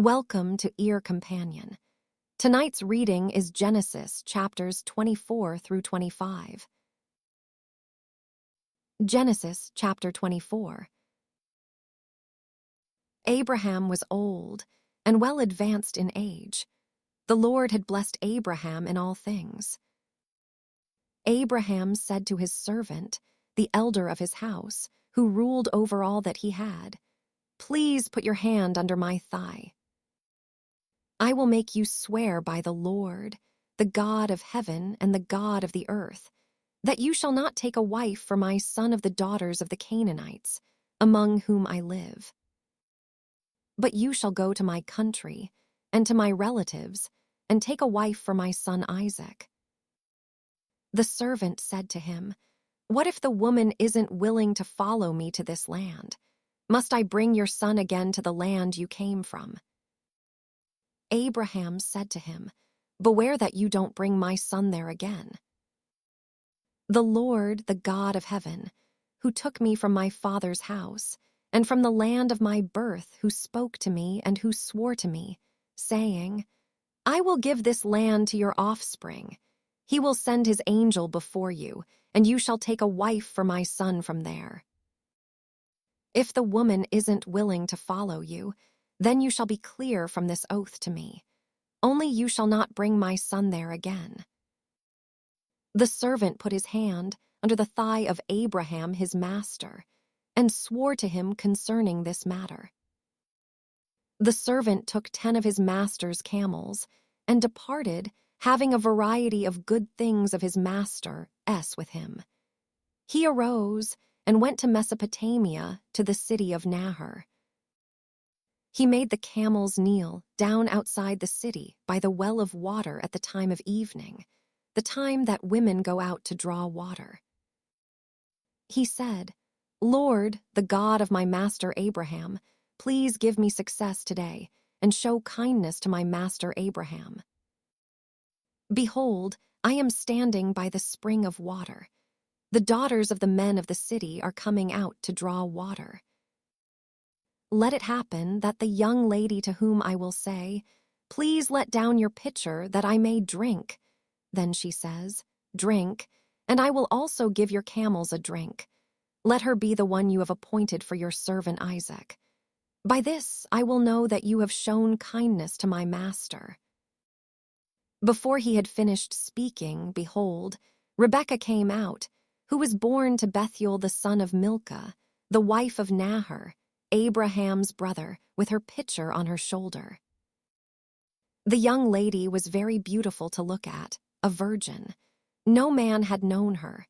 Welcome to Ear Companion. Tonight's reading is Genesis chapters 24 through 25. Genesis chapter 24. Abraham was old and well advanced in age. The Lord had blessed Abraham in all things. Abraham said to his servant, the elder of his house, who ruled over all that he had, "Please put your hand under my thigh. I will make you swear by the Lord, the God of heaven and the God of the earth, that you shall not take a wife for my son of the daughters of the Canaanites, among whom I live. But you shall go to my country and to my relatives and take a wife for my son Isaac." The servant said to him, "What if the woman isn't willing to follow me to this land? Must I bring your son again to the land you came from?" Abraham said to him, "Beware that you don't bring my son there again. The Lord, the God of heaven, who took me from my father's house and from the land of my birth, who spoke to me and who swore to me, saying, 'I will give this land to your offspring. He will send his angel before you, and you shall take a wife for my son from there.' If the woman isn't willing to follow you, then you shall be clear from this oath to me. Only you shall not bring my son there again." The servant put his hand under the thigh of Abraham his master, and swore to him concerning this matter. The servant took 10 of his master's camels, and departed, having a variety of good things of his master's with him. He arose and went to Mesopotamia, to the city of Nahor. He made the camels kneel down outside the city by the well of water at the time of evening, the time that women go out to draw water. He said, "Lord, the God of my master Abraham, please give me success today, and show kindness to my master Abraham. Behold, I am standing by the spring of water. The daughters of the men of the city are coming out to draw water. Let it happen that the young lady to whom I will say, 'Please let down your pitcher that I may drink,' then she says, 'Drink, and I will also give your camels a drink.' Let her be the one you have appointed for your servant Isaac. By this I will know that you have shown kindness to my master." Before he had finished speaking, behold, Rebekah came out, who was born to Bethuel the son of Milcah, the wife of Nahor, Abraham's brother, with her pitcher on her shoulder. The young lady was very beautiful to look at, a virgin. No man had known her.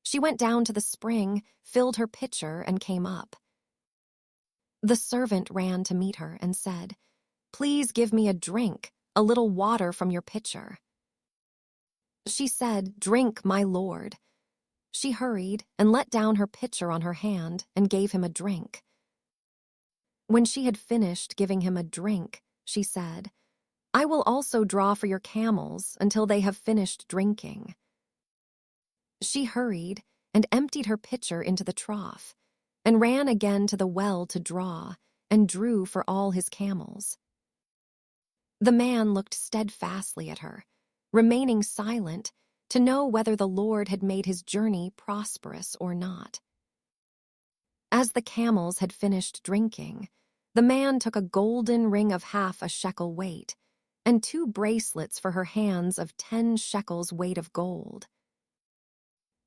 She went down to the spring, filled her pitcher, and came up. The servant ran to meet her and said, "Please give me a drink, a little water from your pitcher." She said, "Drink, my lord." She hurried and let down her pitcher on her hand and gave him a drink. When she had finished giving him a drink, she said, "I will also draw for your camels until they have finished drinking." She hurried and emptied her pitcher into the trough, and ran again to the well to draw, and drew for all his camels. The man looked steadfastly at her, remaining silent to know whether the Lord had made his journey prosperous or not. As the camels had finished drinking, the man took a golden ring of half a shekel weight, and 2 bracelets for her hands of 10 shekels weight of gold,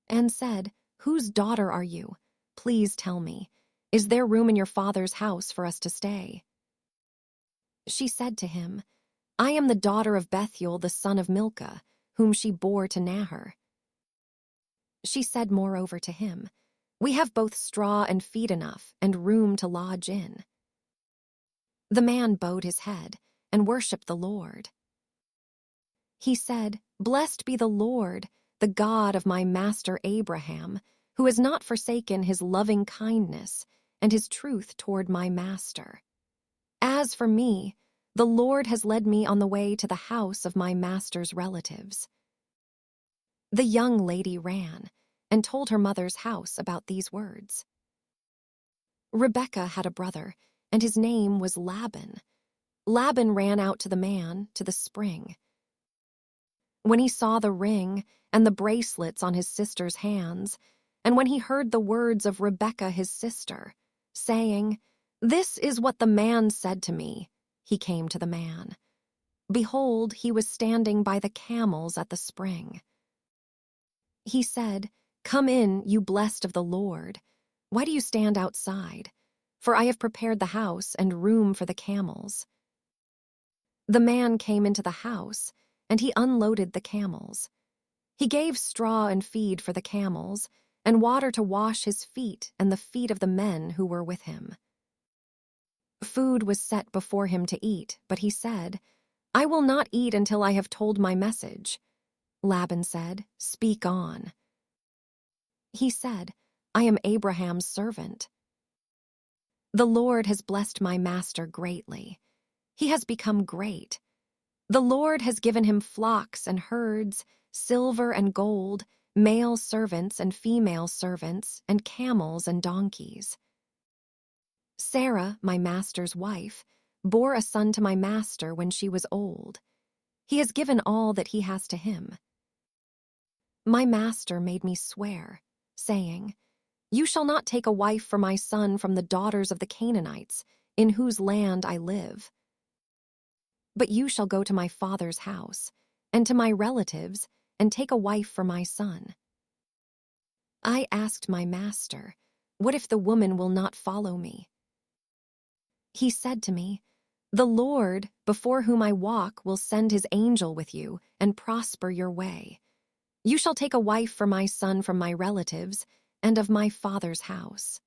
and said, "Whose daughter are you? Please tell me. Is there room in your father's house for us to stay?" She said to him, "I am the daughter of Bethuel the son of Milcah, whom she bore to Nahor." She said moreover to him, "We have both straw and feed enough, and room to lodge in." The man bowed his head and worshipped the Lord. He said, "Blessed be the Lord, the God of my master Abraham, who has not forsaken his loving kindness and his truth toward my master. As for me, the Lord has led me on the way to the house of my master's relatives." The young lady ran and told her mother's house about these words. Rebekah had a brother, and his name was Laban. Laban ran out to the man, to the spring. When he saw the ring and the bracelets on his sister's hands, and when he heard the words of Rebekah his sister, saying, "This is what the man said to me," he came to the man. Behold, he was standing by the camels at the spring. He said, "Come in, you blessed of the Lord. Why do you stand outside? For I have prepared the house and room for the camels." The man came into the house, and he unloaded the camels. He gave straw and feed for the camels, and water to wash his feet and the feet of the men who were with him. Food was set before him to eat, but he said, "I will not eat until I have told my message." Laban said, "Speak on." He said, "I am Abraham's servant. The Lord has blessed my master greatly. He has become great. The Lord has given him flocks and herds, silver and gold, male servants and female servants, and camels and donkeys. Sarah, my master's wife, bore a son to my master when she was old. He has given all that he has to him. My master made me swear, saying, 'You shall not take a wife for my son from the daughters of the Canaanites, in whose land I live. But you shall go to my father's house, and to my relatives, and take a wife for my son.' I asked my master, 'What if the woman will not follow me?' He said to me, 'The Lord, before whom I walk, will send his angel with you and prosper your way. You shall take a wife for my son from my relatives and of my father's house.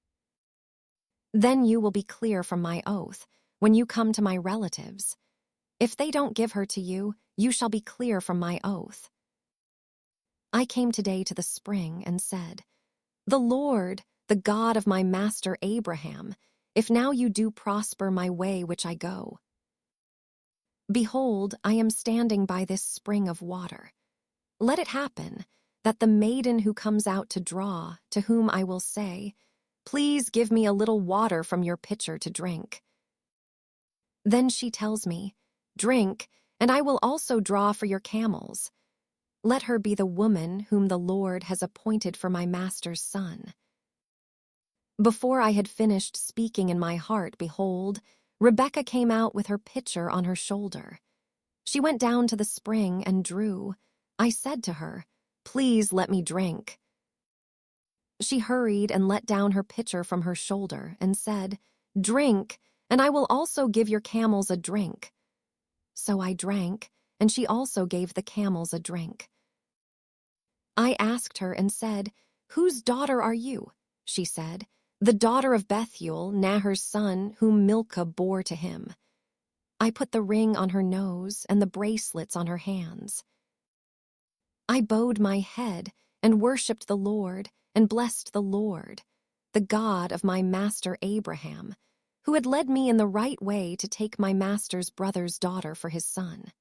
Then you will be clear from my oath when you come to my relatives. If they don't give her to you, you shall be clear from my oath.' I came today to the spring and said, 'The Lord, the God of my master Abraham, if now you do prosper my way which I go. Behold, I am standing by this spring of water. Let it happen that the maiden who comes out to draw, to whom I will say, "Please give me a little water from your pitcher to drink." Then she tells me, "Drink, and I will also draw for your camels." Let her be the woman whom the Lord has appointed for my master's son." Before I had finished speaking in my heart, behold, Rebekah came out with her pitcher on her shoulder. She went down to the spring and drew. I said to her, "Please let me drink." She hurried and let down her pitcher from her shoulder and said, "Drink, and I will also give your camels a drink." So I drank, and she also gave the camels a drink. I asked her and said, "Whose daughter are you?" She said, "The daughter of Bethuel, Nahor's son, whom Milcah bore to him." I put the ring on her nose and the bracelets on her hands. I bowed my head and worshipped the Lord and blessed the Lord, the God of my master Abraham, who had led me in the right way to take my master's brother's daughter for his son.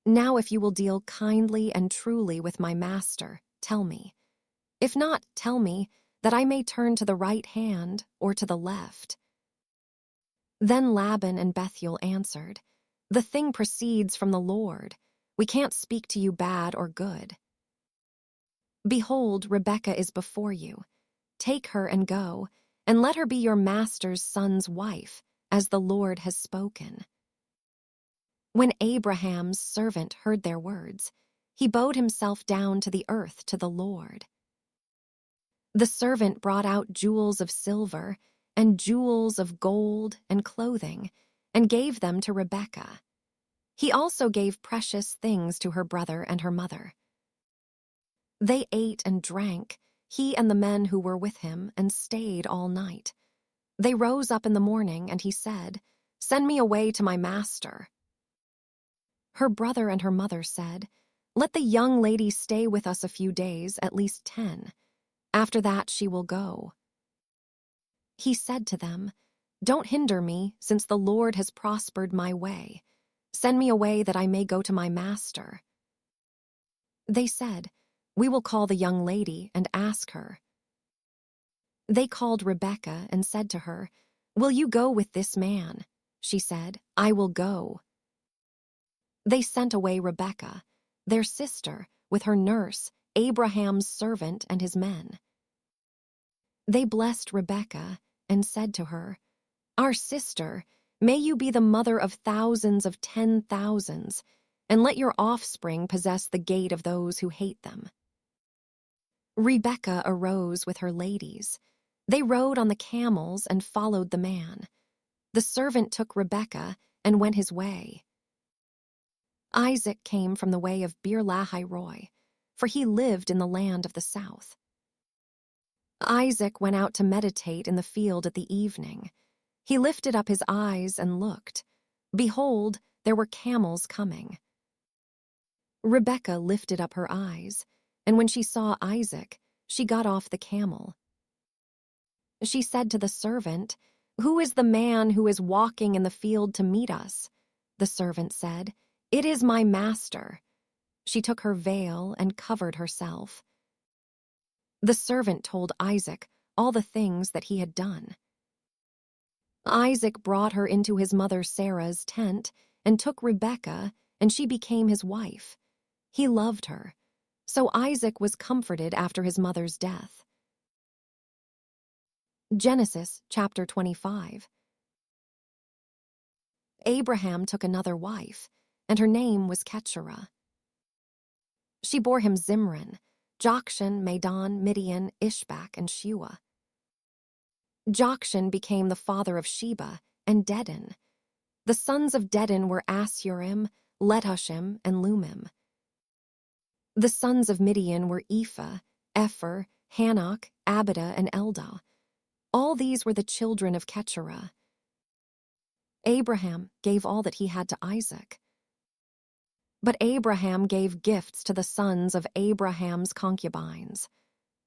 Now if you will deal kindly and truly with my master, tell me. If not, tell me, that I may turn to the right hand or to the left." Then Laban and Bethuel answered, "The thing proceeds from the Lord. We can't speak to you bad or good. Behold, Rebekah is before you. Take her and go, and let her be your master's son's wife, as the Lord has spoken." When Abraham's servant heard their words, he bowed himself down to the earth to the Lord. The servant brought out jewels of silver and jewels of gold and clothing, and gave them to Rebekah. He also gave precious things to her brother and her mother. They ate and drank, he and the men who were with him, and stayed all night. They rose up in the morning, and he said, "Send me away to my master." Her brother and her mother said, "Let the young lady stay with us a few days, at least 10. After that she will go." He said to them, "Don't hinder me, since the Lord has prospered my way. Send me away that I may go to my master." They said, "We will call the young lady and ask her." They called Rebekah and said to her, "Will you go with this man?" she said, "I will go." They sent away Rebekah, their sister, with her nurse, Abraham's servant and his men. They blessed Rebekah and said to her, "Our sister, may you be the mother of thousands of 10,000s, and let your offspring possess the gate of those who hate them." Rebekah arose with her ladies. They rode on the camels and followed the man. The servant took Rebekah and went his way. Isaac came from the way of Beer-lahai-roi, for he lived in the land of the south. Isaac went out to meditate in the field at the evening. He lifted up his eyes and looked. Behold, there were camels coming. Rebekah lifted up her eyes, and when she saw Isaac, she got off the camel. She said to the servant, "Who is the man who is walking in the field to meet us?" The servant said, "It is my master." She took her veil and covered herself. The servant told Isaac all the things that he had done. Isaac brought her into his mother Sarah's tent and took Rebekah, and she became his wife. He loved her. So Isaac was comforted after his mother's death. Genesis chapter 25. Abraham took another wife, and her name was Keturah. She bore him Zimran, Jokshan, Medan, Midian, Ishbak, and Shua. Jokshan became the father of Sheba and Dedan. The sons of Dedan were Asurim, Letushim, and Lumim. The sons of Midian were Ephah, Epher, Hanok, Abida, and Eldah. All these were the children of Keturah. Abraham gave all that he had to Isaac. But Abraham gave gifts to the sons of Abraham's concubines.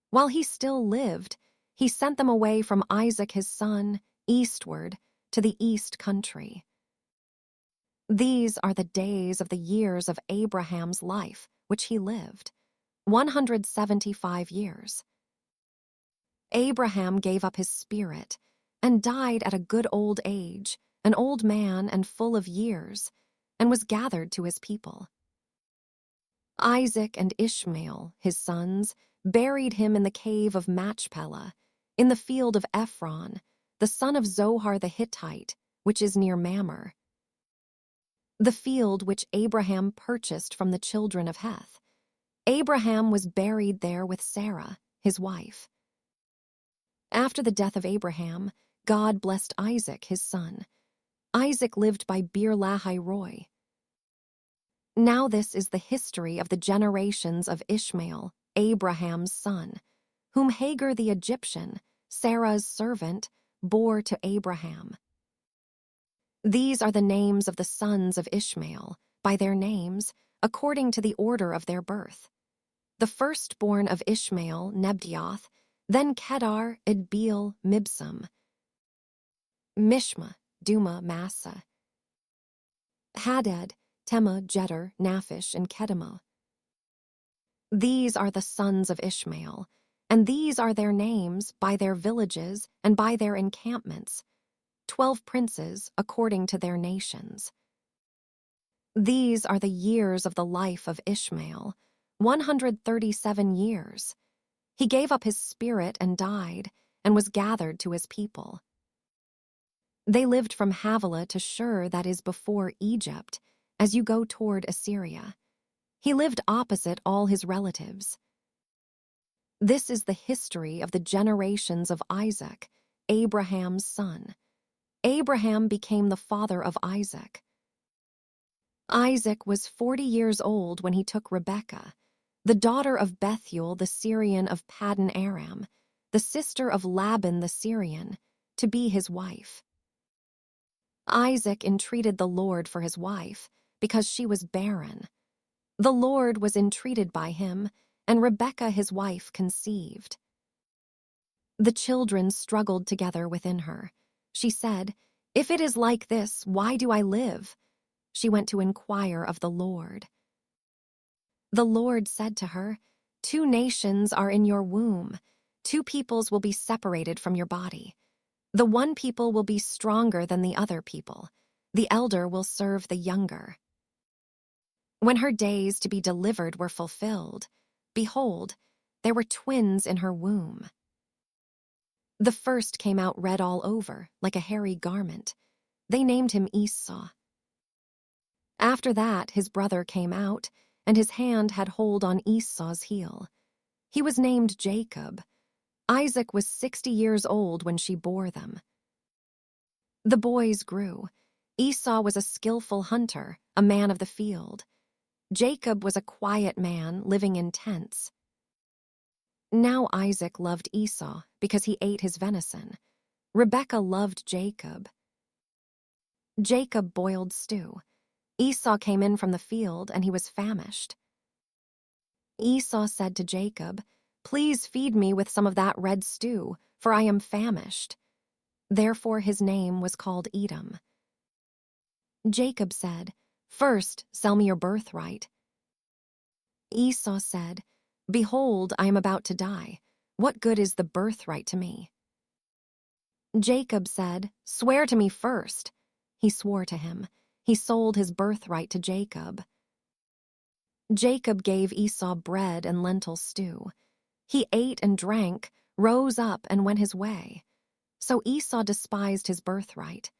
While he still lived, he sent them away from Isaac his son, eastward, to the east country. These are the days of the years of Abraham's life, which he lived, 175 years. Abraham gave up his spirit and died at a good old age, an old man and full of years, and was gathered to his people. Isaac and Ishmael, his sons, buried him in the cave of Machpelah, in the field of Ephron, the son of Zohar the Hittite, which is near Mamre, the field which Abraham purchased from the children of Heth. Abraham was buried there with Sarah, his wife. After the death of Abraham, God blessed Isaac, his son. Isaac lived by Beer-lahai-roi. Now this is the history of the generations of Ishmael, Abraham's son, whom Hagar the Egyptian, Sarah's servant, bore to Abraham. These are the names of the sons of Ishmael, by their names, according to the order of their birth. The firstborn of Ishmael, Nebdioth, then Kedar, Idbeel, Mibsam, Mishma, Duma, Massa, Hadad, Tema, Jeter, Naphish, and Kedemah. These are the sons of Ishmael, and these are their names by their villages and by their encampments, 12 princes according to their nations. These are the years of the life of Ishmael, 137 years. He gave up his spirit and died, and was gathered to his people. They lived from Havilah to Shur, that is before Egypt, as you go toward Assyria. He lived opposite all his relatives. This is the history of the generations of Isaac, Abraham's son. Abraham became the father of Isaac. Isaac was 40 years old when he took Rebekah, the daughter of Bethuel the Syrian of Paddan Aram, the sister of Laban the Syrian, to be his wife. Isaac entreated the Lord for his wife, because she was barren. The Lord was entreated by him, and Rebekah his wife conceived. The children struggled together within her. She said, "If it is like this, why do I live?" She went to inquire of the Lord. The Lord said to her, "2 nations are in your womb. 2 peoples will be separated from your body. The one people will be stronger than the other people, The elder will serve the younger. When her days to be delivered were fulfilled, behold, there were twins in her womb. The first came out red all over, like a hairy garment. They named him Esau. After that, his brother came out, and his hand had hold on Esau's heel. He was named Jacob. Isaac was 60 years old when she bore them. The boys grew. Esau was a skillful hunter, a man of the field. Jacob was a quiet man living in tents. Now Isaac loved Esau because he ate his venison. Rebekah loved Jacob. Jacob boiled stew. Esau came in from the field, and he was famished. Esau said to Jacob, "Please feed me with some of that red stew, for I am famished." Therefore his name was called Edom. Jacob said, "First, sell me your birthright." Esau said, "Behold, I am about to die. What good is the birthright to me?" Jacob said, "Swear to me first." He swore to him. He sold his birthright to Jacob. Jacob gave Esau bread and lentil stew. He ate and drank, rose up, and went his way. So Esau despised his birthright.